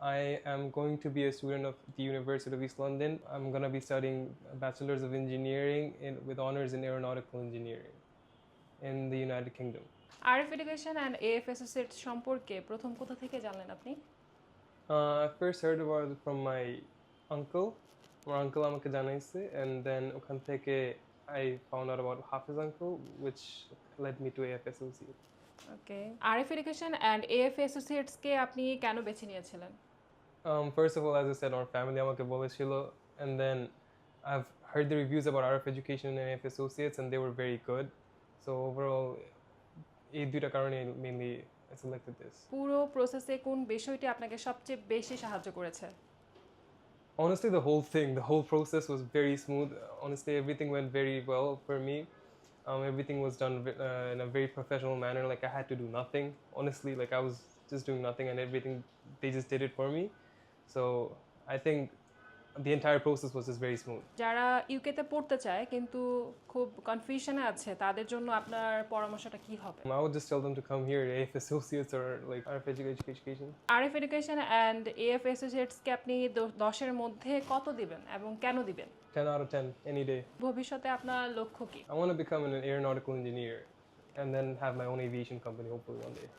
I am going to be a student of the University of East London. I'm going to be studying a Bachelor's of Engineering with honors in Aeronautical Engineering in the United Kingdom. RF education and AF associates সম্পর্কে প্রথম কোথা থেকে জানলেন আপনি? I first heard about it from my uncle. My uncle আমাকে জানাইছে, and then ওখান থেকে I found out about Hafiz uncle, which led me to AF Associate. Okay, RF education and AF অ্যাসোসিয়েটসকে আপনি কেন বেছে নিয়েছিলেন? First of all, as I said, our family আমাকে বলেছিল, and then I've heard the reviews about RF Education and AF Associates, and they were very good. So overall, এই দুইটা কারণে mainly I selected this. পুরো প্রসেসে কোন বিষয়টি আপনাকে সবচেয়ে বেশি সাহায্য করেছে? Honestly, the whole process was very smooth. Honestly, everything went very well for me. Everything was done in a very professional manner. Like I had to do nothing. Honestly, like I was just doing nothing, and everything they just did it for me. So I think the entire process was just very smooth. যারা ইউকেতে পড়তে চায় কিন্তু খুব কনফিউশনে আছে তাদের জন্য আপনার পরামর্শটা কি হবে? I would just tell them to come here, AF Associates or like RF Education. RF education and AF অ্যাসোসিয়েটসকে আপনি 10-এর মধ্যে কত দিবেন এবং কেন দিবেন? 10 out of 10 any day. ভবিষ্যতে আপনার লক্ষ্য কি? I want to become an aeronautical engineer and then have my own aviation company hopefully one day.